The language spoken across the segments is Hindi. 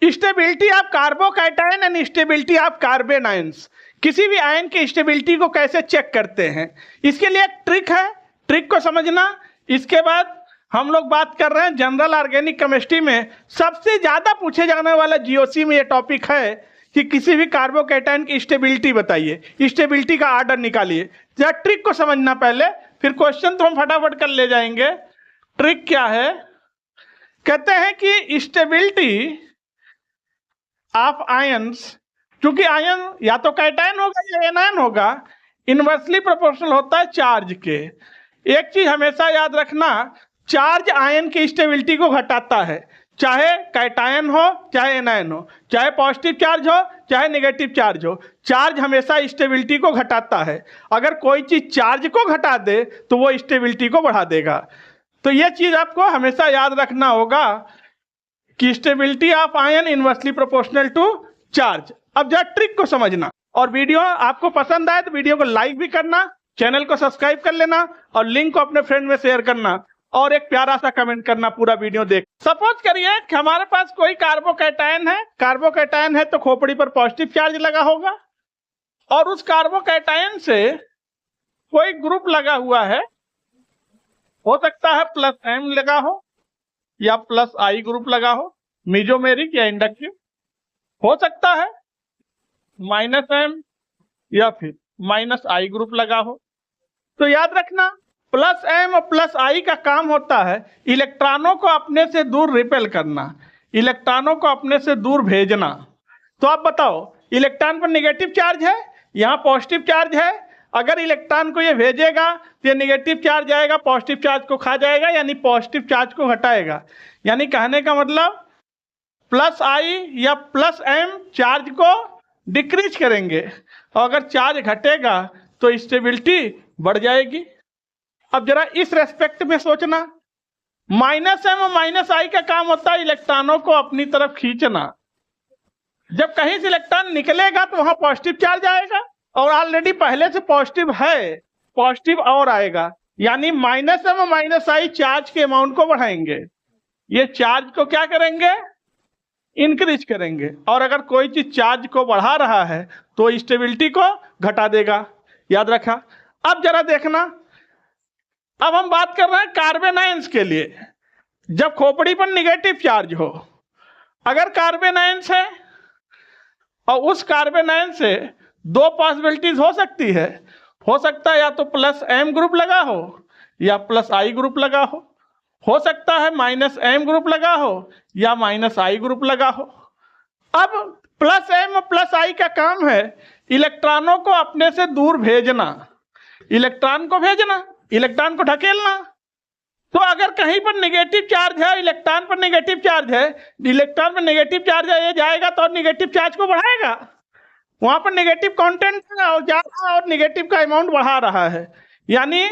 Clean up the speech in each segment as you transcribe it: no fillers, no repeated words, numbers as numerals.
Stability of carbocation and stability of carbon ions. किसी भी आयन की स्टेबिलिटी को कैसे चेक करते हैं, इसके लिए एक ट्रिक है, ट्रिक को समझना। इसके बाद हम लोग बात कर रहे हैं जनरल ऑर्गेनिक केमिस्ट्री में सबसे ज्यादा पूछे जाने वाला जीओसी में ये टॉपिक है कि किसी भी कार्बोकैटायन की स्टेबिलिटी बताइए, स्टेबिलिटी का ऑर्डर निकालिए। जरा ट्रिक को समझना पहले, फिर क्वेश्चन तो हम फटाफट कर ले जाएंगे। ट्रिक क्या है, कहते हैं कि स्टेबिलिटी ऑफ आयंस, चूंकि आयन या तो कैटायन होगा या एनायन होगा, इनवर्सली प्रोपोर्शनल होता है चार्ज के। एक चीज हमेशा याद रखना, चार्ज आयन की स्टेबिलिटी को घटाता है, चाहे कैटायन हो चाहे एनायन हो, चाहे पॉजिटिव चार्ज हो चाहे नेगेटिव चार्ज हो, चार्ज हमेशा स्टेबिलिटी को घटाता है। अगर कोई चीज चार्ज को घटा दे तो वो स्टेबिलिटी को बढ़ा देगा। तो ये चीज आपको हमेशा याद रखना होगा कि stability of ion inversely proportional to charge. अब जरा ट्रिक को समझना, और वीडियो आपको पसंद आए तो वीडियो को लाइक भी करना, चैनल को सब्सक्राइब कर लेना और लिंक को अपने फ्रेंड में शेयर करना और एक प्यारा सा कमेंट करना पूरा वीडियो देख। सपोज करिए कि हमारे पास कोई कार्बोकैटायन है, कार्बोकैटायन है तो खोपड़ी पर पॉजिटिव चार्ज लगा होगा, और उस कार्बोकैटायन से कोई ग्रुप लगा हुआ है, हो सकता है प्लस M लगा हो या प्लस I ग्रुप लगा हो, मेसोमेरिक या इंडक्टिव, हो सकता है माइनस M या फिर माइनस I ग्रुप लगा हो। तो याद रखना प्लस M और प्लस I का काम होता है इलेक्ट्रॉनों को अपने से दूर रिपेल करना, इलेक्ट्रॉनों को अपने से दूर भेजना। तो आप बताओ, इलेक्ट्रॉन पर नेगेटिव चार्ज है, यहाँ पॉजिटिव चार्ज है, अगर इलेक्ट्रॉन को ये भेजेगा तो ये नेगेटिव चार्ज आएगा, पॉजिटिव चार्ज को खा जाएगा, यानी पॉजिटिव चार्ज को घटाएगा। यानी कहने का मतलब प्लस I या प्लस M चार्ज को डिक्रीज करेंगे, और अगर चार्ज घटेगा तो स्टेबिलिटी बढ़ जाएगी। अब जरा इस रेस्पेक्ट में सोचना, माइनस M और माइनस I का काम होता है इलेक्ट्रॉनों को अपनी तरफ खींचना। जब कहीं से इलेक्ट्रॉन निकलेगा तो वहां पॉजिटिव चार्ज आएगा, और ऑलरेडी पहले से पॉजिटिव है, पॉजिटिव और आएगा, यानी माइनस M और माइनस I चार्ज के अमाउंट को बढ़ाएंगे, ये चार्ज को क्या करेंगे, इंक्रीज करेंगे। और अगर कोई चीज चार्ज को बढ़ा रहा है तो स्टेबिलिटी को घटा देगा, याद रखा। अब जरा देखना, अब हम बात कर रहे हैं कार्बन आयंस के लिए। जब खोपड़ी पर निगेटिव चार्ज हो, अगर कार्बन आयंस है और उस कार्बन आयन से दो पॉसिबिलिटीज हो सकती है, हो सकता है या तो प्लस M ग्रुप लगा हो या प्लस I ग्रुप लगा हो सकता है माइनस M ग्रुप लगा हो या माइनस I ग्रुप लगा हो। अब प्लस M और प्लस I का काम है इलेक्ट्रॉनों को अपने से दूर भेजना, इलेक्ट्रॉन को भेजना, इलेक्ट्रॉन को ढकेलना। तो अगर कहीं पर नेगेटिव चार्ज है, इलेक्ट्रॉन पर नेगेटिव चार्ज है, इलेक्ट्रॉन पर नेगेटिव चार्ज है, ये जाएगा तो नेगेटिव चार्ज को बढ़ाएगा, वहां पर नेगेटिव कंटेंट और जा रहा है और नेगेटिव का अमाउंट बढ़ा रहा है। यानी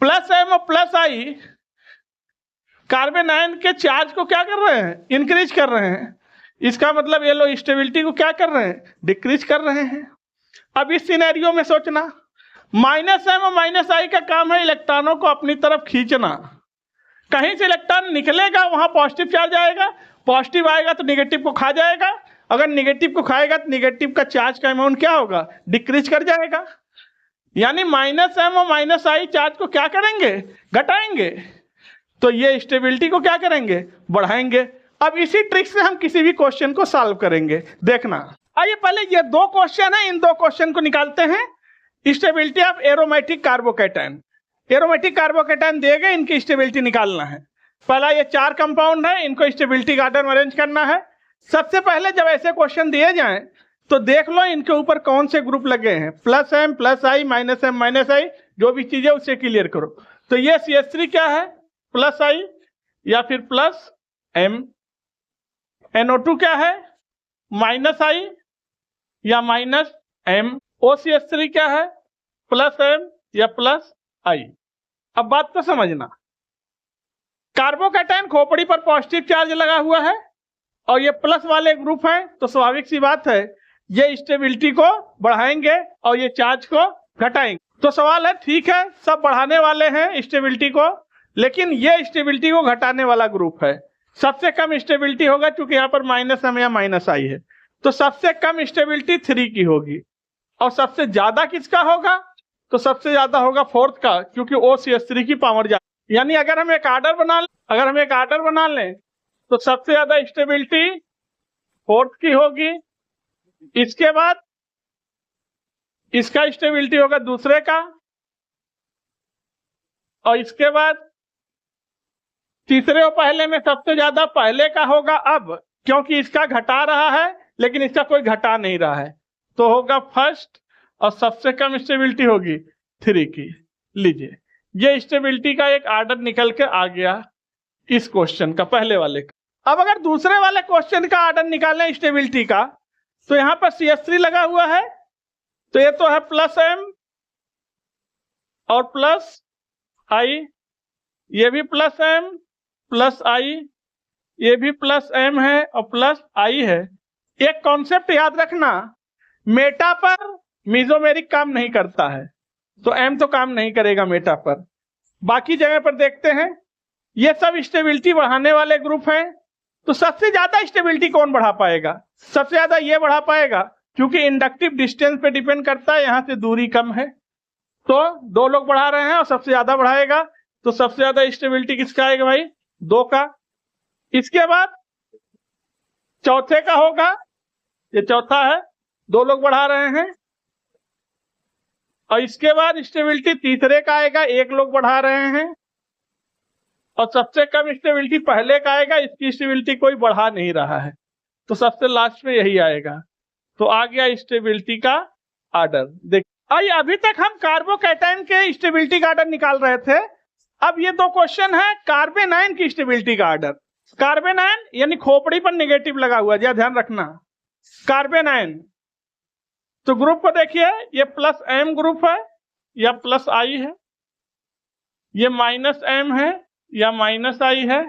प्लस M और प्लस I कार्बन आयन के चार्ज को क्या कर रहे हैं, इंक्रीज कर रहे हैं। इसका मतलब ये लोग स्टेबिलिटी को क्या कर रहे हैं, डिक्रीज कर रहे हैं। अब इस सिनेरियो में सोचना, माइनस M और माइनस I का काम है इलेक्ट्रॉनों को अपनी तरफ खींचना। कहीं से इलेक्ट्रॉन निकलेगा वहां पॉजिटिव चार्ज आएगा, पॉजिटिव आएगा तो नेगेटिव को खा जाएगा, अगर नेगेटिव को खाएगा तो नेगेटिव का चार्ज का अमाउंट क्या होगा, डिक्रीज कर जाएगा। यानी माइनस M और माइनस I चार्ज को क्या करेंगे, घटाएंगे, तो ये स्टेबिलिटी को क्या करेंगे, बढ़ाएंगे। अब इसी ट्रिक से हम किसी भी क्वेश्चन को सॉल्व करेंगे, देखना। आइए पहले ये दो क्वेश्चन है, इन दो क्वेश्चन को निकालते हैं। Stability of aromatic carbocation, aromatic carbocation दिए गए, इनकी स्टेबिलिटी निकालना है। पहला ये 4 कंपाउंड है, इनको स्टेबिलिटी का ऑर्डर में अरेंज करना है। सबसे पहले जब ऐसे क्वेश्चन दिए जाएं तो देख लो इनके ऊपर कौन से ग्रुप लगे हैं, plus M plus I minus M minus I, जो भी चीजें उसे क्लियर करो। तो ये CH3 क्या है, प्लस I या फिर प्लस M। NO2 क्या है, माइनस I या माइनस M। OCH3 क्या है, प्लस M या प्लस I। अब बात को समझना, कार्बोकैटायन खोपड़ी पर पॉजिटिव चार्ज लगा हुआ है और ये प्लस वाले ग्रुप हैं, तो स्वाभाविक सी बात है ये स्टेबिलिटी को बढ़ाएंगे और ये चार्ज को घटाएंगे। तो सवाल है, ठीक है सब बढ़ाने वाले हैं स्टेबिलिटी को, लेकिन ये स्टेबिलिटी को घटाने वाला ग्रुप है, सबसे कम स्टेबिलिटी होगा, क्योंकि यहाँ पर माइनस एम या माइनस आई है, तो सबसे कम स्टेबिलिटी 3 की होगी। और सबसे ज्यादा किसका होगा? तो सबसे ज्यादा होगा 4th का, क्योंकि OCH3 की पावर ज्यादा। यानी अगर हम एक आर्डर बना लें तो सबसे ज्यादा स्टेबिलिटी 4th की होगी, इसके बाद इसका स्टेबिलिटी होगा दूसरे का, और इसके बाद तीसरे और पहले में सबसे ज्यादा पहले का होगा। अब क्योंकि इसका घटा रहा है लेकिन इसका कोई घटा नहीं रहा है, तो होगा फर्स्ट, और सबसे कम स्टेबिलिटी होगी 3 की। लीजिए, ये स्टेबिलिटी का एक आर्डर निकल के आ गया इस क्वेश्चन का, पहले वाले का। अब अगर दूसरे वाले क्वेश्चन का आर्डर निकालें स्टेबिलिटी का, तो यहां पर CH3 लगा हुआ है, तो ये तो है +m और +i, ये भी +m +i, ये भी +m है और +i है। एक कॉन्सेप्ट याद रखना, मेटा पर मेसोमेरिक काम नहीं करता है, तो m तो काम नहीं करेगा मेटा पर। बाकी जगह पर देखते हैं, ये सब स्टेबिलिटी बढ़ाने वाले ग्रुप हैं, तो सबसे ज्यादा स्टेबिलिटी कौन बढ़ा पाएगा? सबसे ज्यादा ये बढ़ा पाएगा, क्योंकि इंडक्टिव डिस्टेंस पे डिपेंड करता है, यहां से दूरी कम है, तो 2 लोग बढ़ा रहे हैं और सबसे ज्यादा बढ़ाएगा, तो सबसे ज्यादा स्टेबिलिटी किसका आएगा भाई? 2 का। इसके बाद चौथे का होगा, ये चौथा है, 2 लोग बढ़ा रहे हैं, और इसके बाद स्टेबिलिटी तीसरे का आएगा, 1 लोग बढ़ा रहे हैं, और सबसे कम स्टेबिलिटी पहले का आएगा, इसकी स्टेबिलिटी कोई बढ़ा नहीं रहा है, तो सबसे लास्ट में यही आएगा। तो आ गया स्टेबिलिटी का आर्डर। देख, आइए, अभी तक हम कार्बोकैटायन के स्टेबिलिटी का आर्डर निकाल रहे थे। अब ये 2 क्वेश्चन है कार्बन आयन की स्टेबिलिटी का आर्डर। कार्बन आयन यानी खोपड़ी पर नेगेटिव लगा हुआ है, ध्यान रखना। कार्बन आयन, तो ग्रुप को देखिए, ये +m ग्रुप है या +i है, ये -m है या -i है,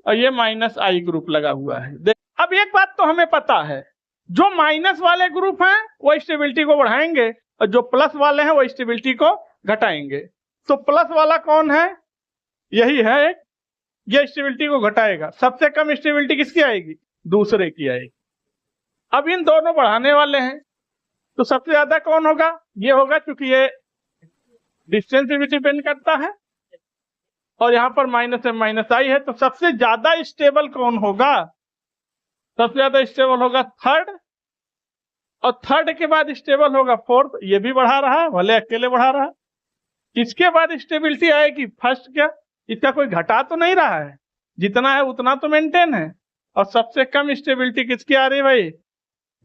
और ये -i ग्रुप लगा हुआ है। देख, अब एक बात तो हमें पता है, जो माइनस वाले ग्रुप हैं वो स्टेबिलिटी को बढ़ाएंगे, और जो प्लस वाले हैं वो स्टेबिलिटी को घटाएंगे। तो प्लस वाला कौन है? यही है एक, ये स्टेबिलिटी को घटाएगा। सबसे कम स्टेबिलिटी किसकी आएगी? दूसरे की आएगी। अब इन दोनों बढ़ाने वाले हैं, तो सबसे ज्यादा कौन होगा? ये होगा, क्योंकि ये डिस्टेंस पे भी डिपेंड करता है, और यहाँ पर -m -i है, तो सबसे ज्यादा स्टेबल कौन होगा? सबसे ज्यादा स्टेबल होगा 3rd, और 3rd के बाद स्टेबल होगा 4th। ये भी बढ़ा रहा है, भले अकेले बढ़ा रहा है। इसके बाद स्टेबिलिटी आएगी 1st। क्या इसका कोई घटा तो नहीं रहा है, जितना है उतना तो मेंटेन है। और सबसे कम स्टेबिलिटी किसकी आ रही है भाई?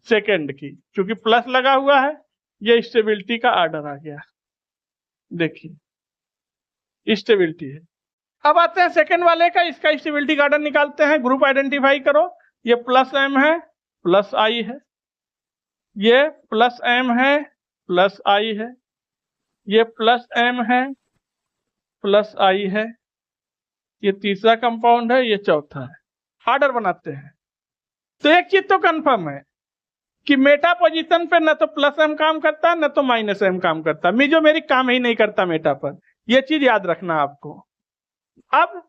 2nd की, क्योंकि प्लस लगा हुआ है। ये स्टेबिलिटी का आर्डर आ गया, देखिए स्टेबिलिटी है। अब आते हैं 2nd वाले का, इसका स्टेबिलिटी का आर्डर निकालते हैं। ग्रुप आइडेंटिफाई करो, ये +m है +i है, ये +m है +i है, ये +m है +i है, ये तीसरा कंपाउंड है, ये चौथा है। आर्डर बनाते हैं, तो एक चीज तो कंफर्म है कि मेटा पोजीशन पे न तो +m काम करता है न तो -m काम करता है। मेसोमेरिक काम ही नहीं करता मेटा पर, ये चीज याद रखना आपको। अब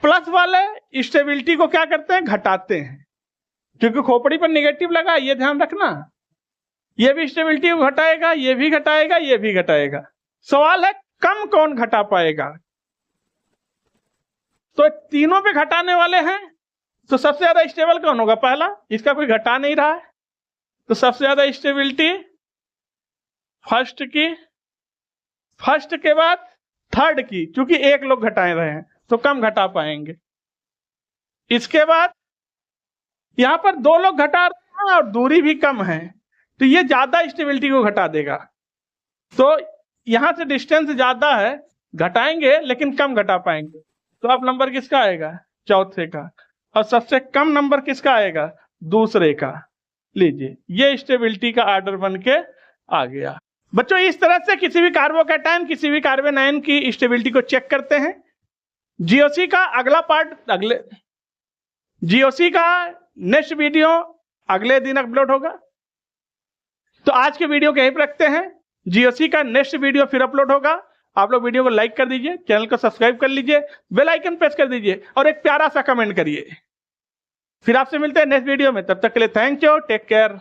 प्लस वाले स्टेबिलिटी को क्या करते हैं? घटाते हैं, क्योंकि खोपड़ी पर नेगेटिव लगा, ये ध्यान रखना। ये भी स्टेबिलिटी को घटाएगा, ये भी घटाएगा, ये भी घटाएगा। सवाल है कम कौन घटा पाएगा? तो तीनों पे घटाने वाले हैं, तो सबसे ज्यादा स्टेबल कौन होगा? पहला, इसका कोई घटा नहीं रहा है, तो सबसे ज्यादा स्टेबिलिटी फर्स्ट की, फर्स्ट के बाद 3rd की, क्योंकि 1 लोग घटाए रहे हैं तो कम घटा पाएंगे। इसके बाद यहां पर 2 लोग घटा रहे हैं और दूरी भी कम है, तो ये ज्यादा स्टेबिलिटी को घटा देगा। तो यहां से डिस्टेंस ज्यादा है, घटाएंगे लेकिन कम घटा पाएंगे। तो अब नंबर किसका आएगा? चौथे का। और सबसे कम नंबर किसका आएगा? दूसरे का। लीजिए, ये स्टेबिलिटी का आर्डर बन के आ गया। बच्चों, इस तरह से किसी भी कार्बोकैटायन, किसी भी कार्बन आयन की स्टेबिलिटी को चेक करते हैं। जीओसी का अगला पार्ट जीओसी का नेक्स्ट वीडियो अगले दिन अपलोड होगा। तो आज के वीडियो को यहीं पर रखते हैं। जीओसी का नेक्स्ट वीडियो फिर अपलोड होगा आप लोग वीडियो को लाइक कर दीजिए, चैनल को सब्सक्राइब कर लीजिए, बेल आइकन प्रेस कर दीजिए और एक प्यारा सा कमेंट करिए। फिर आपसे मिलते हैं नेक्स्ट वीडियो में, तब तक के लिए थैंक यू, टेक केयर।